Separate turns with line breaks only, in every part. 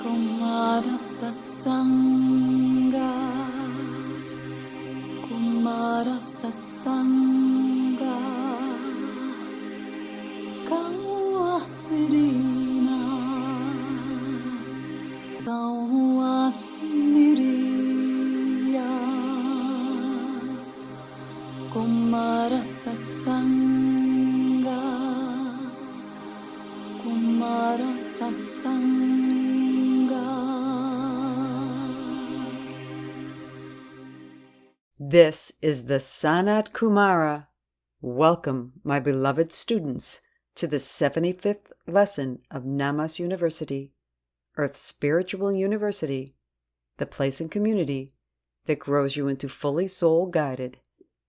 Kumara Satsanga, Kumara Satsanga, Kawahrina, Kawahniriya, Kumara Satsanga, Kumara Satsanga.
This is the SANAT KUMARA. Welcome, my beloved students, to the 75th lesson of Namas University, Earth's spiritual university, the place and community that grows you into fully soul-guided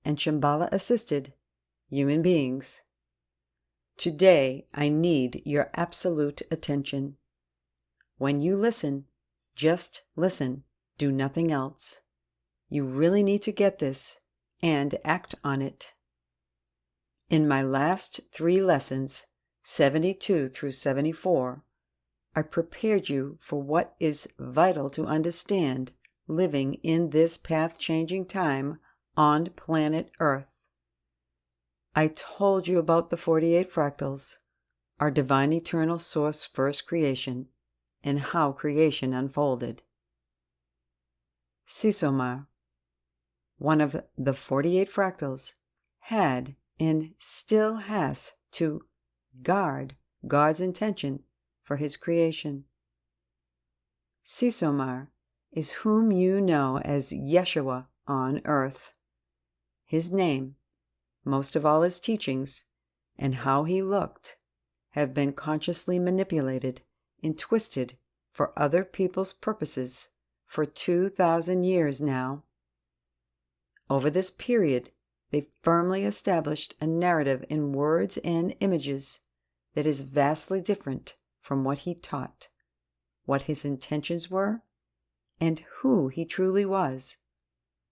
and Shambhala-assisted human beings. Today, I need your absolute attention. When you listen, just listen, do nothing else. You really need to get this and act on it. In my last 3 lessons, 72 through 74, I prepared you for what is vital to understand living in this path-changing time on planet Earth. I told you about the 48 fractals, our divine eternal source first creation, and how creation unfolded. Sisomar, one of the 48 fractals, had and still has to guard God's intention for his creation. Sisomar is whom you know as Yeshua on earth. His name, most of all his teachings, and how he looked, have been consciously manipulated and twisted for other people's purposes for 2,000 years now. Over this period, they firmly established a narrative in words and images that is vastly different from what he taught, what his intentions were, and who he truly was,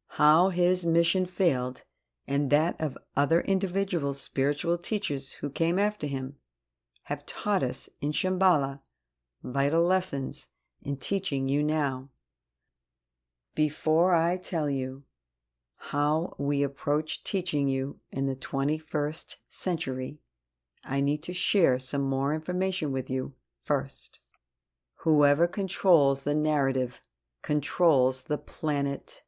how his mission failed, and that of other individual spiritual teachers who came after him, have taught us in Shambhala vital lessons in teaching you now. Before I tell you how we approach teaching you in the 21st century, I need to share some more information with you first. Whoever controls the narrative controls the planet,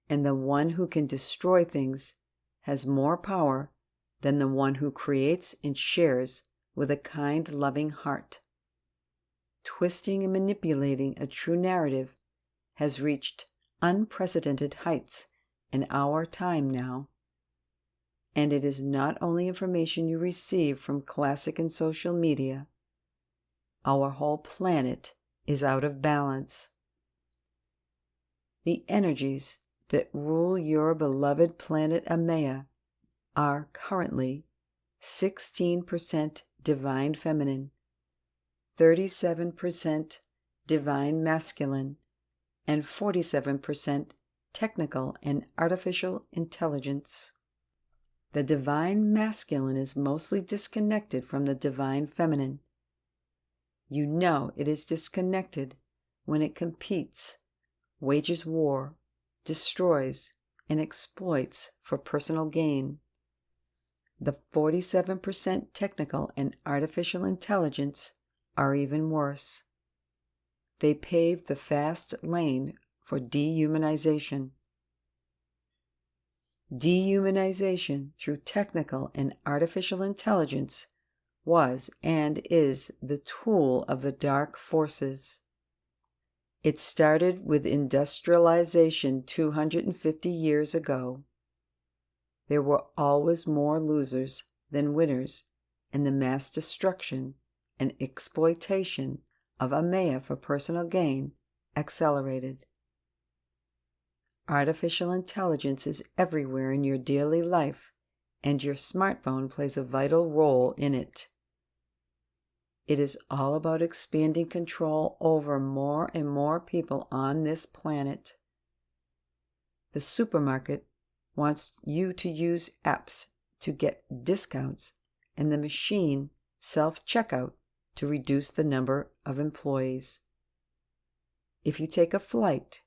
and the one who can destroy things has more power than the one who creates and shares with a kind, loving heart. Twisting and manipulating a true narrative has reached unprecedented heights in our time now. And it is not only information you receive from classic and social media. Our whole planet is out of balance. The energies that rule your beloved planet Amaya are currently 16% divine feminine, 37% divine masculine, and 47% technical and artificial intelligence. The divine masculine is mostly disconnected from the divine feminine. You know it is disconnected when it competes, wages war, destroys, and exploits for personal gain. The 47% technical and artificial intelligence are even worse. They pave the fast lane for dehumanization. Dehumanization through technical and artificial intelligence was and is the tool of the dark forces. It started with industrialization 250 years ago. There were always more losers than winners in the mass destruction and exploitation of Amaya for personal gain accelerated. Artificial intelligence is everywhere in your daily life, and your smartphone plays a vital role in it. It is all about expanding control over more and more people on this planet. The supermarket wants you to use apps to get discounts, and the machine self-checkout to reduce the number of employees. If you take a flight,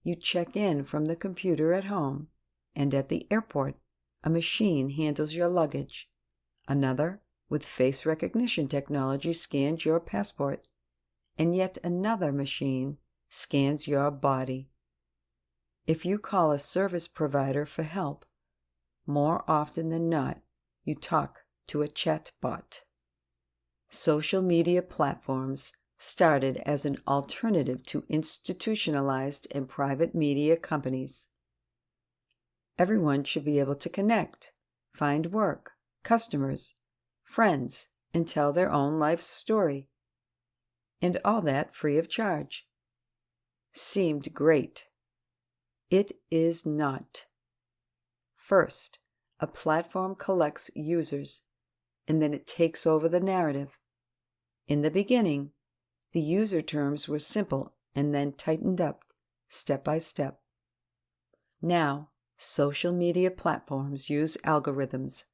you check in from the computer at home, and at the airport, a machine handles your luggage. Another, with face recognition technology, scans your passport, and yet another machine scans your body. If you call a service provider for help, more often than not, you talk to a chatbot. Social media platforms started as an alternative to institutionalized and private media companies. Everyone should be able to connect, find work, customers, friends, and tell their own life story. And all that free of charge. Seemed great. It is not. First, a platform collects users, and then it takes over the narrative. In the beginning, the user terms were simple and then tightened up, step by step. Now, social media platforms use algorithms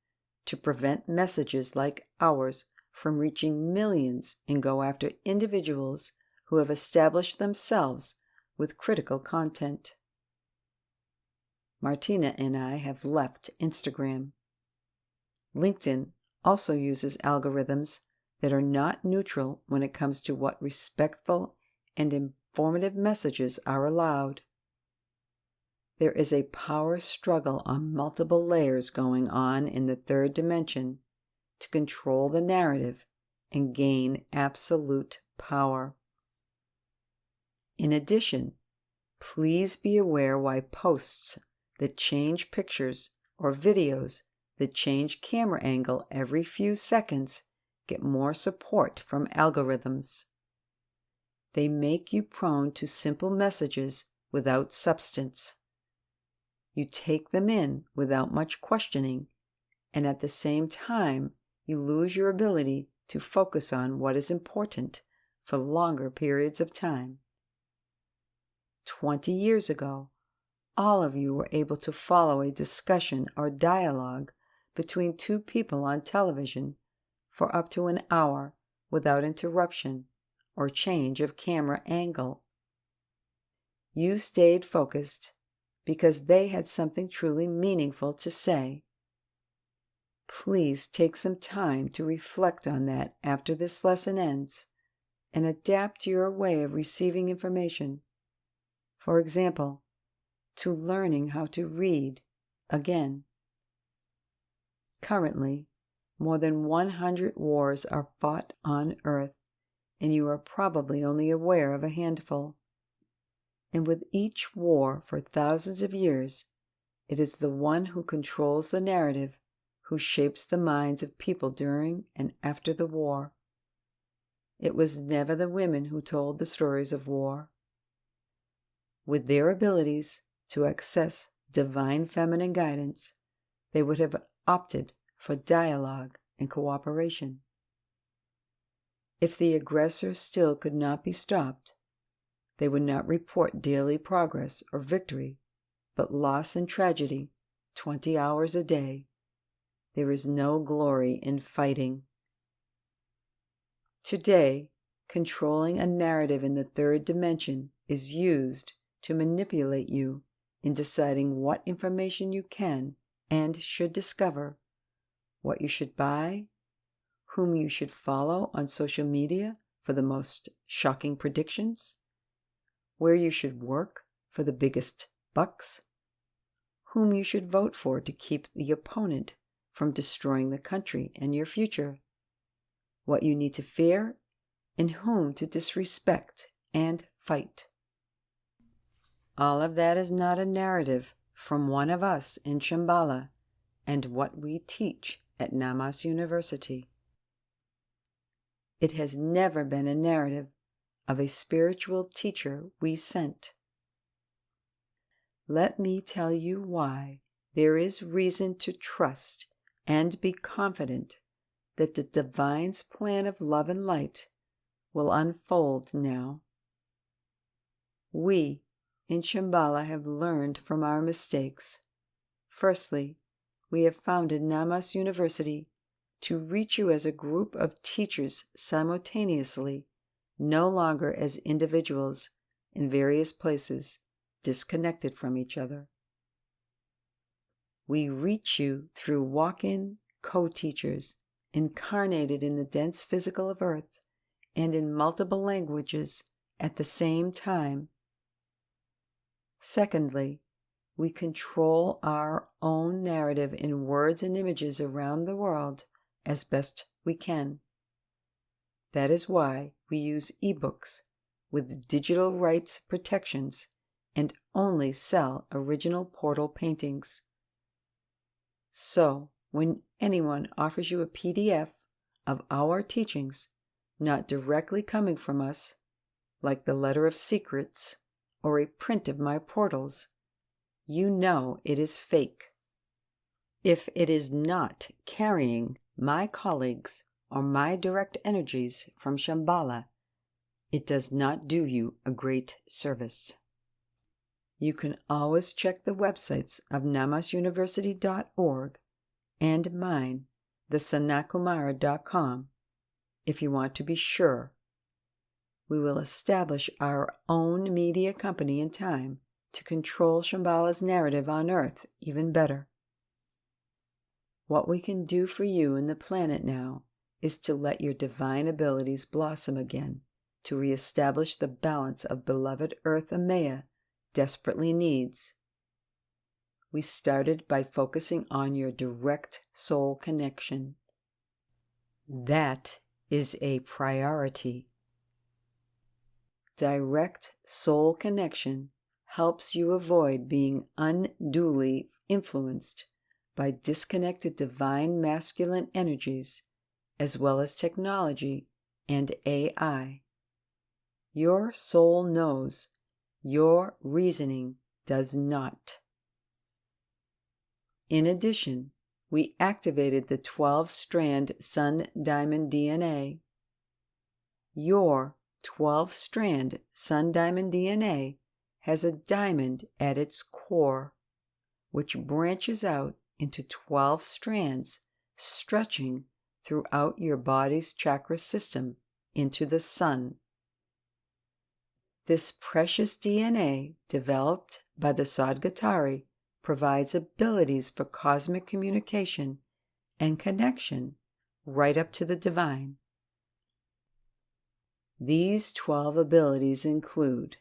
to prevent messages like ours from reaching millions and go after individuals who have established themselves with critical content. Martina and I have left Instagram. LinkedIn also uses algorithms that are not neutral when it comes to what respectful and informative messages are allowed. There is a power struggle on multiple layers going on in the third dimension to control the narrative and gain absolute power. In addition, please be aware why posts that change pictures or videos that change camera angle every few seconds get more support from algorithms. They make you prone to simple messages without substance. You take them in without much questioning, and at the same time, you lose your ability to focus on what is important for longer periods of time. 20 years ago, all of you were able to follow a discussion or dialogue between two people on television for up to an hour without interruption or change of camera angle. You stayed focused because they had something truly meaningful to say. Please take some time to reflect on that after this lesson ends and adapt your way of receiving information. For example, to learning how to read again. Currently, more than 100 wars are fought on Earth, and you are probably only aware of a handful. And with each war for thousands of years, it is the one who controls the narrative who shapes the minds of people during and after the war. It was never the women who told the stories of war. With their abilities to access divine feminine guidance, they would have opted for dialogue and cooperation. If the aggressor still could not be stopped, they would not report daily progress or victory, but loss and tragedy 20 hours a day. There is no glory in fighting. Today, controlling a narrative in the third dimension is used to manipulate you in deciding what information you can and should discover, what you should buy, whom you should follow on social media for the most shocking predictions, where you should work for the biggest bucks, whom you should vote for to keep the opponent from destroying the country and your future, what you need to fear, and whom to disrespect and fight. All of that is not a narrative from one of us in Shambhala and what we teach at Namas University. It has never been a narrative of a spiritual teacher we sent. Let me tell you why there is reason to trust and be confident that the Divine's plan of love and light will unfold now. We in Shambhala have learned from our mistakes. Firstly, we have founded Namas University to reach you as a group of teachers simultaneously, no longer as individuals, in various places, disconnected from each other. We reach you through walk-in co-teachers incarnated in the dense physical of Earth and in multiple languages at the same time. Secondly, we control our own narrative in words and images around the world as best we can. That is why we use ebooks with digital rights protections and only sell original portal paintings. So, when anyone offers you a PDF of our teachings, not directly coming from us, like the Letter of Secrets or a print of my portals, you know it is fake. If it is not carrying my colleagues or my direct energies from Shambhala, it does not do you a great service. You can always check the websites of namasuniversity.org and mine, the SANATKUMARA.com, if you want to be sure. We will establish our own media company in time to control Shambhala's narrative on Earth even better. What we can do for you and the planet now is to let your divine abilities blossom again, to reestablish the balance of beloved Earth Amaya desperately needs. We started by focusing on your direct soul connection. That is a priority. Direct soul connection helps you avoid being unduly influenced by disconnected divine masculine energies, as well as technology and AI. Your soul knows, your reasoning does not. In addition, we activated the 12-strand Sun Diamond DNA. Your 12-strand Sun Diamond DNA has a diamond at its core, which branches out into 12 strands stretching throughout your body's chakra system into the sun. This precious DNA, developed by the Sadgatari, provides abilities for cosmic communication and connection right up to the divine. These 12 abilities include: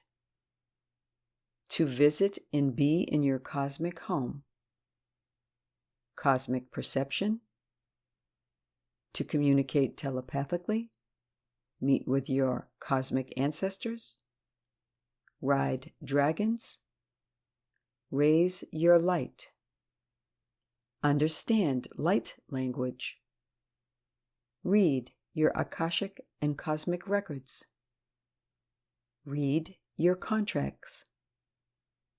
to visit and be in your cosmic home, cosmic perception, to communicate telepathically, meet with your cosmic ancestors, ride dragons, raise your light, understand light language, read your Akashic and cosmic records, read your contracts,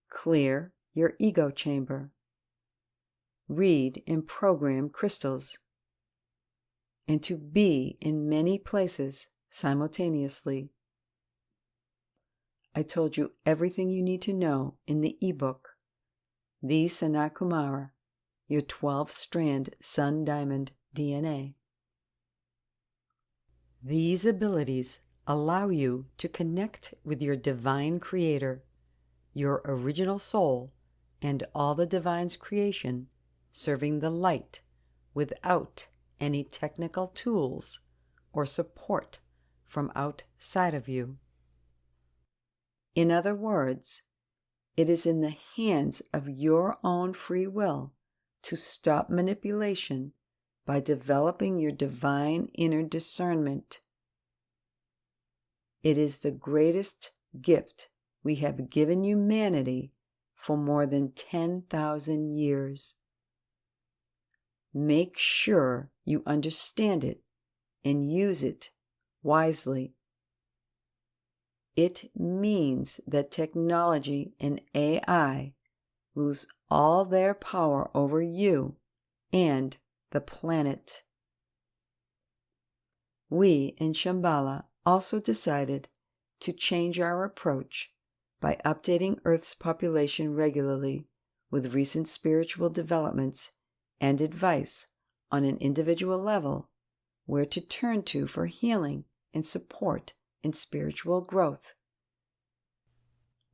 clear your ego chamber, read and program crystals, and to be in many places simultaneously. I told you everything you need to know in the ebook, The Sanat Kumara, your 12-strand Sun Diamond DNA. These abilities allow you to connect with your divine creator, your original soul, and all the divine's creation, serving the light without any technical tools or support from outside of you. In other words, it is in the hands of your own free will to stop manipulation by developing your divine inner discernment. It is the greatest gift we have given humanity for more than 10,000 years. Make sure you understand it and use it wisely. It means that technology and AI lose all their power over you and the planet. We in Shambhala also decided to change our approach by updating Earth's population regularly with recent spiritual developments and advice on an individual level where to turn to for healing and support in spiritual growth.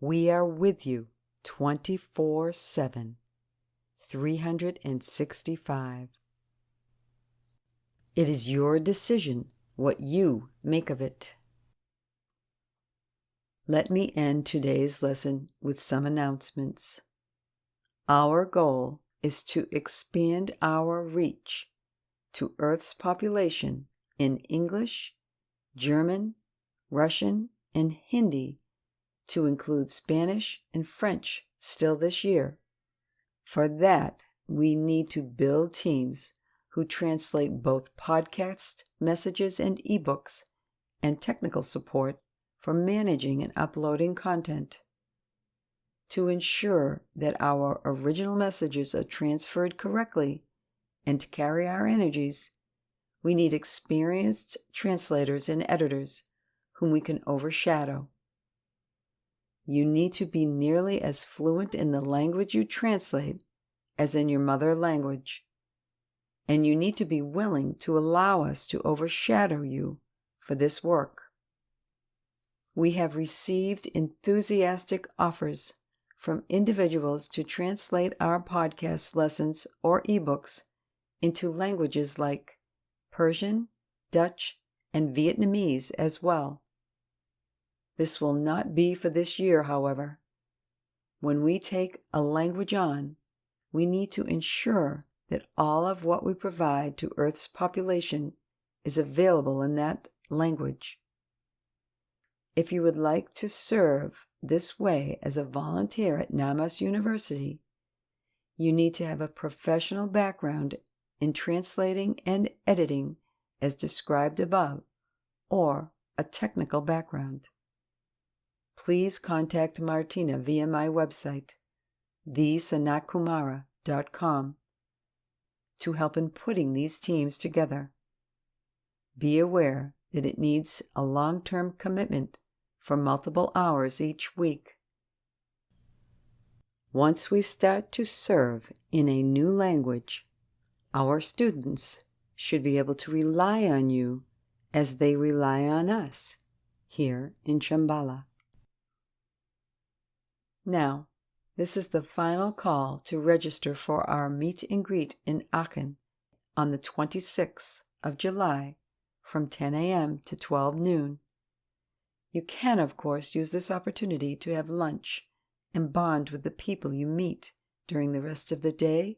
We are with you 24/7, 365. It is your decision what you make of it. Let me end today's lesson with some announcements. Our goal is to expand our reach to Earth's population in English, German, Russian, and Hindi to include Spanish and French still this year. For that, we need to build teams who translate both podcast messages and ebooks and technical support for managing and uploading content. To ensure that our original messages are transferred correctly and to carry our energies, we need experienced translators and editors whom we can overshadow. You need to be nearly as fluent in the language you translate as in your mother language, and you need to be willing to allow us to overshadow you for this work. We have received enthusiastic offers from individuals to translate our podcast lessons or ebooks into languages like Persian, Dutch, and Vietnamese as well. This will not be for this year, however. When we take a language on, we need to ensure that all of what we provide to Earth's population is available in that language. If you would like to serve this way as a volunteer at Namas University, you need to have a professional background in translating and editing as described above, or a technical background. Please contact Martina via my website, thesanatkumara.com, to help in putting these teams together. Be aware that it needs a long-term commitment for multiple hours each week. Once we start to serve in a new language, our students should be able to rely on you as they rely on us here in Shambhala. Now, this is the final call to register for our meet and greet in Aachen on the 26th of July from 10 a.m. to 12 noon. You can, of course, use this opportunity to have lunch and bond with the people you meet during the rest of the day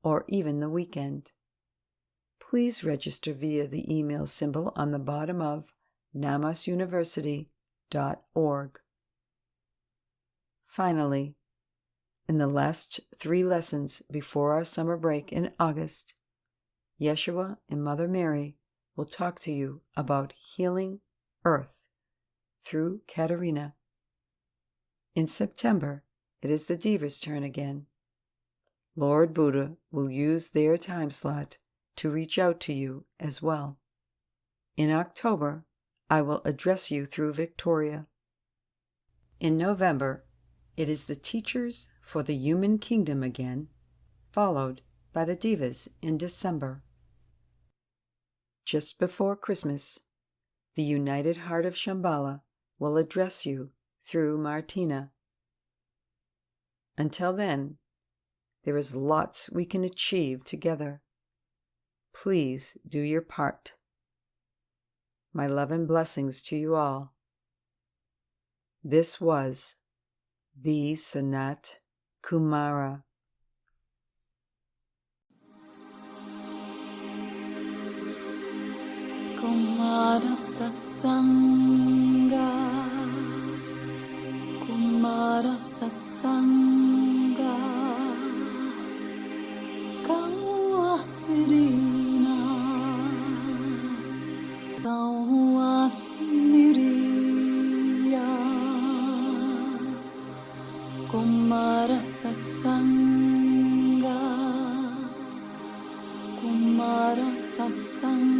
or even the weekend. Please register via the email symbol on the bottom of namasuniversity.org. Finally, in the last 3 lessons before our summer break in August, Yeshua and Mother Mary will talk to you about healing Earth through Katerina. In September, it is the Divas' turn again. Lord Buddha will use their time slot to reach out to you as well. In October, I will address you through Victoria. In November, it is the Teachers for the Human Kingdom again, followed by the Divas in December. Just before Christmas, the United Heart of Shambhala will address you through Martina. Until then, there is lots we can achieve together. Please do your part. My love and blessings to you all. This was the Sanat Kumara.
Kumara Satsanga, Kumara Satsanga, Kawairina, Kawairiya, Kumara Satsanga, Kumara Satsanga.